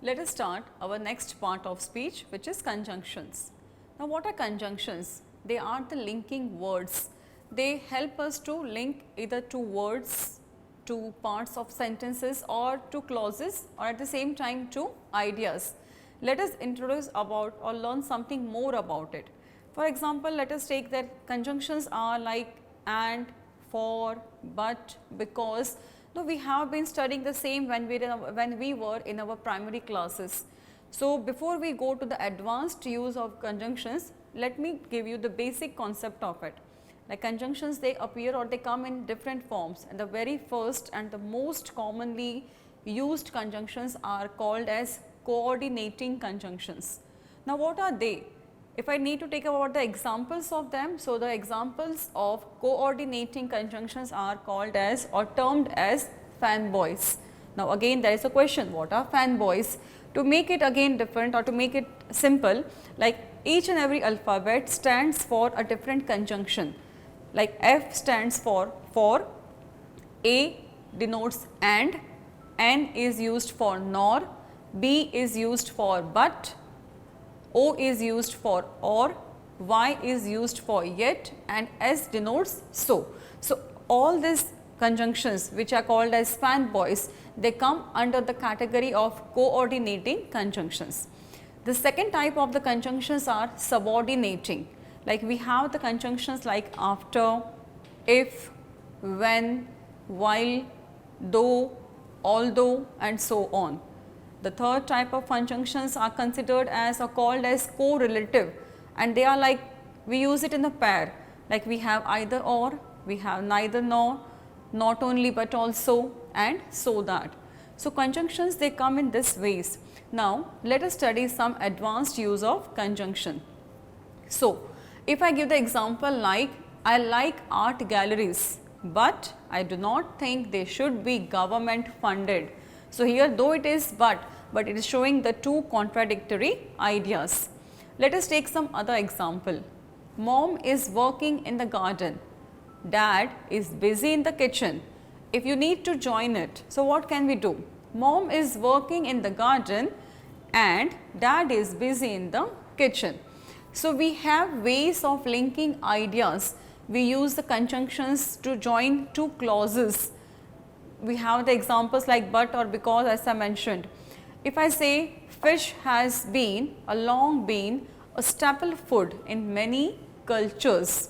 Let us start our next part of speech, which is conjunctions. Now, what are conjunctions? They are the linking words. They help us to link either two words, to parts of sentences, or to clauses, or at the same time to ideas. Let us introduce about or learn something more about it. For example, let us take that conjunctions are like and, for, but, because. Now, we have been studying the same when we were in our primary classes. So, before we go to the advanced use of conjunctions, let me give you the basic concept of it. Like conjunctions, they appear or they come in different forms, and the very first and the most commonly used conjunctions are called as coordinating conjunctions. Now, what are they? If I need to take about the examples of them, so the examples of coordinating conjunctions are called as or termed as fanboys. Now, again there is a question, what are fanboys? To make it again different or to make it simple, like each and every alphabet stands for a different conjunction. Like F stands for, A denotes and, N is used for nor, B is used for but, O is used for or, Y is used for yet, and S denotes so. So, all these conjunctions which are called as fanboys, they come under the category of coordinating conjunctions. The second type of the conjunctions are subordinating. Like we have the conjunctions like after, if, when, while, though, although, and so on. The third type of conjunctions are considered as or called as correlative, and they are like we use it in a pair, like we have either or, we have neither nor, not only but also, and so that. So, conjunctions they come in this ways. Now, let us study some advanced use of conjunction. So, if I give the example like I like art galleries, but I do not think they should be government funded. So, here though it is but it is showing the two contradictory ideas. Let us take some other example. Mom is working in the garden, dad is busy in the kitchen. If you need to join it, so what can we do? Mom is working in the garden and dad is busy in the kitchen. So, we have ways of linking ideas. We use the conjunctions to join two clauses. We have the examples like but or because, as I mentioned. If I say fish has been a staple food in many cultures,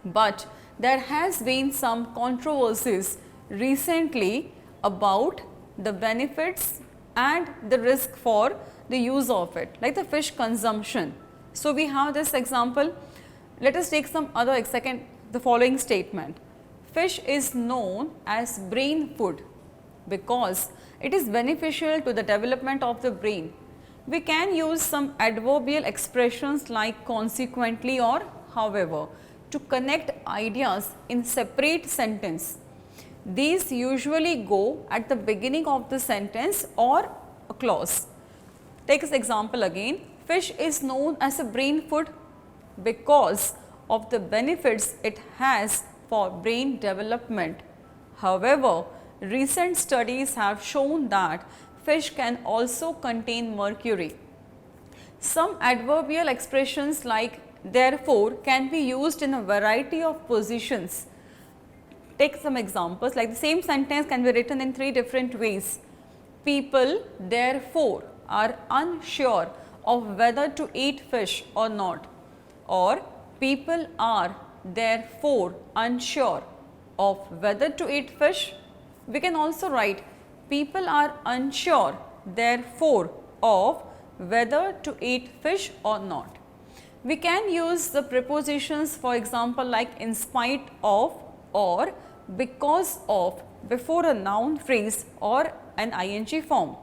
but there has been some controversies recently about the benefits and the risk for the use of it, like the fish consumption. So, we have this example. Let us take some other the following statement. Fish is known as brain food because it is beneficial to the development of the brain. We can use some adverbial expressions like consequently or however to connect ideas in separate sentence. These usually go at the beginning of the sentence or a clause. Take this example again. Fish is known as a brain food because of the benefits it has for brain development. However, recent studies have shown that fish can also contain mercury. Some adverbial expressions like therefore can be used in a variety of positions. Take some examples, like the same sentence can be written in three different ways. People therefore are unsure of whether to eat fish or not, or people are therefore unsure of whether to eat fish. We can also write people are unsure therefore of whether to eat fish or not. We can use the prepositions, for example, like in spite of or because of before a noun phrase or an ing form.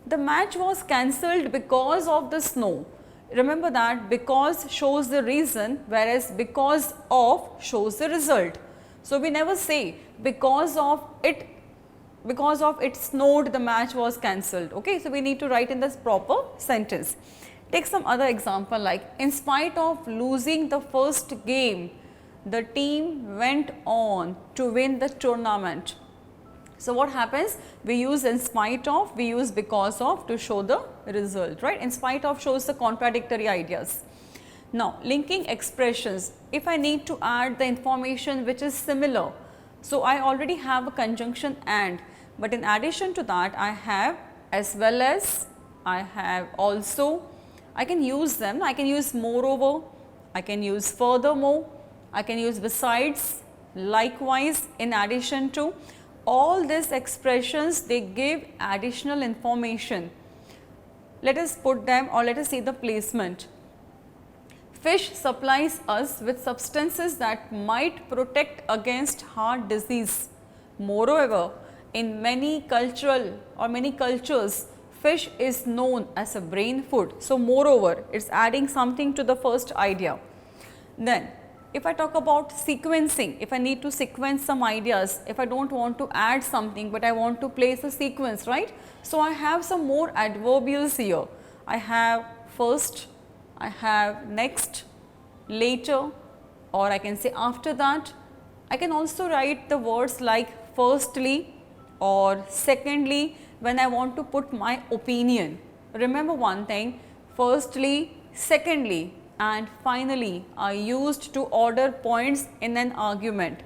The match was cancelled because of the snow. Remember that because shows the reason, whereas because of shows the result. So, we never say because of it snowed the match was cancelled. Okay? So, we need to write in this proper sentence. Take some other example like in spite of losing the first game, the team went on to win the tournament. So, what happens? We use in spite of, we use because of to show the result, right. In spite of shows the contradictory ideas. Now, linking expressions, if I need to add the information which is similar, so I already have a conjunction and, but in addition to that I have as well as, I have also, I can use them, I can use moreover, I can use furthermore, I can use besides, likewise, in addition to. All these expressions, they give additional information. Let us put them, or let us see the placement. Fish supplies us with substances that might protect against heart disease. Moreover, in many cultural or many cultures, fish is known as a brain food. So, moreover, it is adding something to the first idea. Then, if I talk about sequencing, if I need to sequence some ideas, if I do not want to add something, but I want to place a sequence, right. So, I have some more adverbials here. I have first, I have next, later, or I can say after that. I can also write the words like firstly or secondly when I want to put my opinion. Remember one thing, firstly, secondly and finally are used to order points in an argument.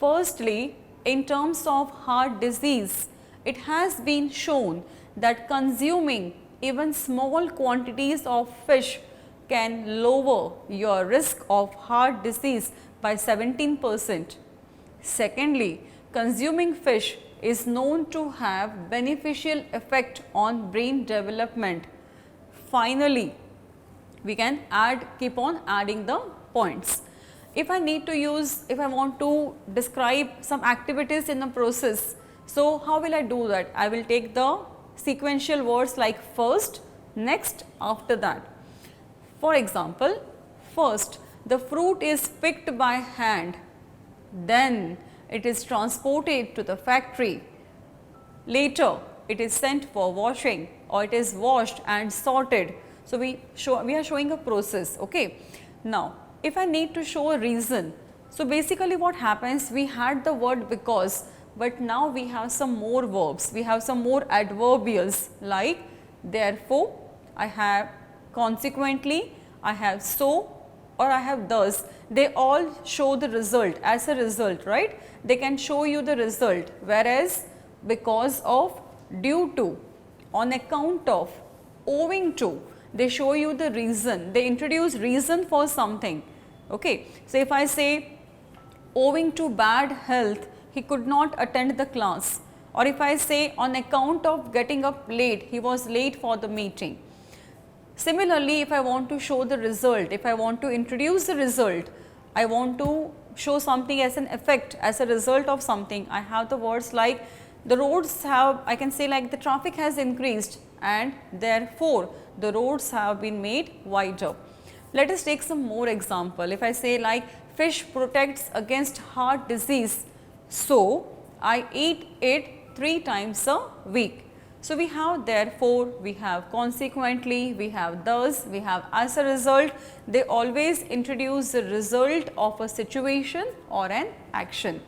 Firstly, in terms of heart disease, it has been shown that consuming even small quantities of fish can lower your risk of heart disease by 17%. Secondly, consuming fish is known to have beneficial effect on brain development. Finally, we can add, keep on adding the points. If I need to use, if I want to describe some activities in the process, so how will I do that? I will take the sequential words like first, next, after that. For example, first, the fruit is picked by hand, then it is transported to the factory, later it is sent for washing, or it is washed and sorted. So, we are showing a process. Okay. Now, if I need to show a reason, so basically what happens, we had the word because, but now we have some more verbs, we have some more adverbials like therefore, I have consequently, I have so, or I have thus. They all show the result as a result, right. They can show you the result, whereas because of, due to, on account of, owing to, they show you the reason, they introduce reason for something. Okay. So, if I say owing to bad health, he could not attend the class, or if I say on account of getting up late, he was late for the meeting. Similarly, if I want to show the result, if I want to introduce the result, I want to show something as an effect, as a result of something, I have the words like the roads have, I can say like the traffic has increased and therefore, the roads have been made wider. Let us take some more example. If I say like fish protects against heart disease, so I eat it 3 times a week. So, we have therefore, we have consequently, we have thus, we have as a result. They always introduce the result of a situation or an action.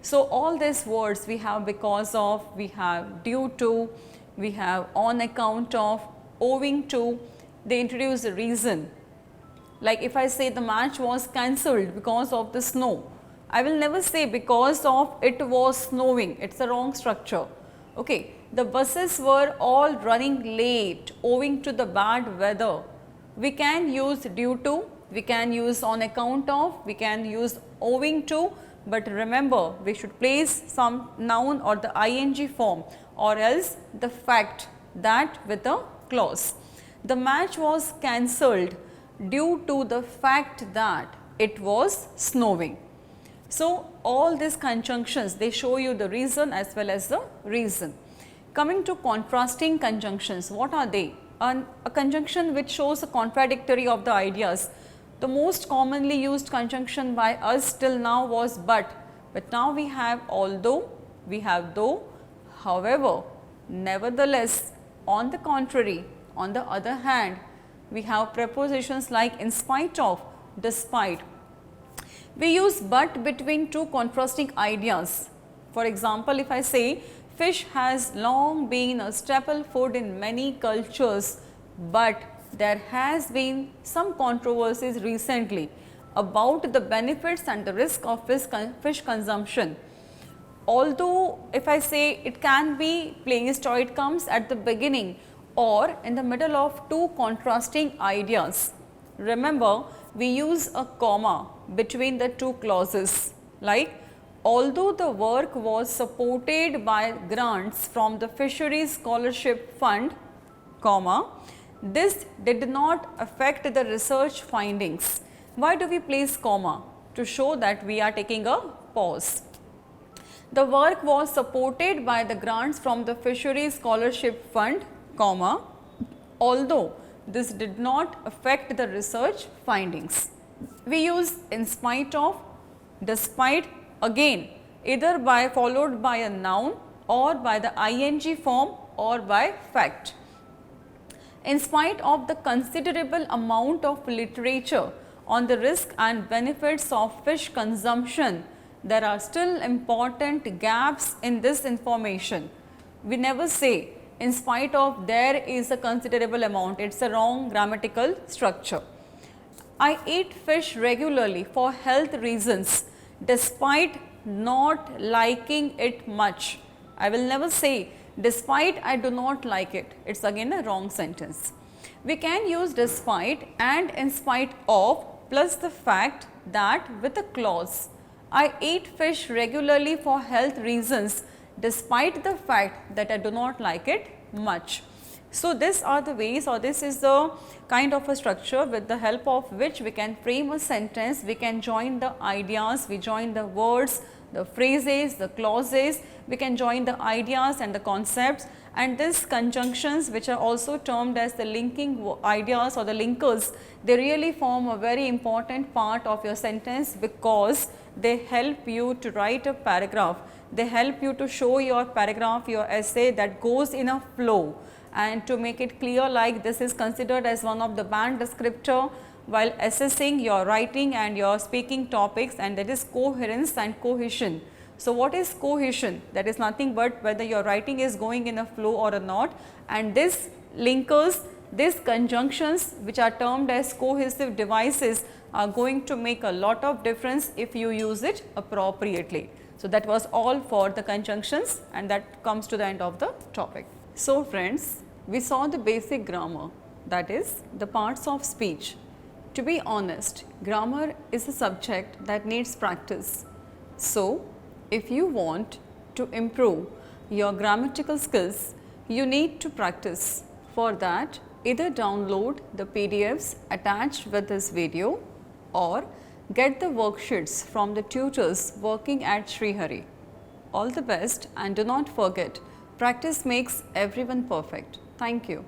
So, all these words we have because of, we have due to, we have on account of, owing to, they introduce a reason. Like if I say the match was cancelled because of the snow, I will never say because of it was snowing, it is a wrong structure. Okay. The buses were all running late owing to the bad weather. We can use due to, we can use on account of, we can use owing to, but remember we should place some noun or the ing form or else the fact, that with a clause. The match was cancelled due to the fact that it was snowing. So, all these conjunctions, they show you the reason as well as the reason. Coming to contrasting conjunctions, what are they? A conjunction which shows a contradictory of the ideas. The most commonly used conjunction by us till now was but now we have although, we have though, however, nevertheless, on the contrary, on the other hand, we have prepositions like in spite of, despite. We use but between two contrasting ideas. For example, if I say fish has long been a staple food in many cultures, but there has been some controversies recently about the benefits and the risk of fish consumption. Although if I say it can be placed or it comes at the beginning or in the middle of two contrasting ideas. Remember, we use a comma between the two clauses, like although the work was supported by grants from the Fisheries Scholarship Fund, comma, this did not affect the research findings. Why do we place comma? To show that we are taking a pause. The work was supported by the grants from the Fisheries Scholarship Fund, comma, although this did not affect the research findings. We use in spite of, despite, again either by followed by a noun or by the ing form or by fact. In spite of the considerable amount of literature on the risk and benefits of fish consumption, there are still important gaps in this information. We never say in spite of there is a considerable amount, it is a wrong grammatical structure. I eat fish regularly for health reasons despite not liking it much. I will never say despite I do not like it, it is again a wrong sentence. We can use despite and in spite of plus the fact that with a clause. I eat fish regularly for health reasons despite the fact that I do not like it much. So, these are the ways, or this is the kind of a structure with the help of which we can frame a sentence, we can join the ideas, we join the words, the phrases, the clauses, we can join the ideas and the concepts, and these conjunctions which are also termed as the linking ideas or the linkers, they really form a very important part of your sentence because they help you to write a paragraph, they help you to show your paragraph, your essay that goes in a flow, and to make it clear like this is considered as one of the band descriptor while assessing your writing and your speaking topics, and that is coherence and cohesion. So, what is cohesion? That is nothing but whether your writing is going in a flow or not, and this linkers, these conjunctions which are termed as cohesive devices are going to make a lot of difference if you use it appropriately. So, that was all for the conjunctions, and that comes to the end of the topic. So, friends, we saw the basic grammar, that is the parts of speech. To be honest, grammar is a subject that needs practice. So, if you want to improve your grammatical skills, you need to practice. For that, either download the PDFs attached with this video or get the worksheets from the tutors working at Shreehari. All the best, and do not forget, practice makes everyone perfect. Thank you.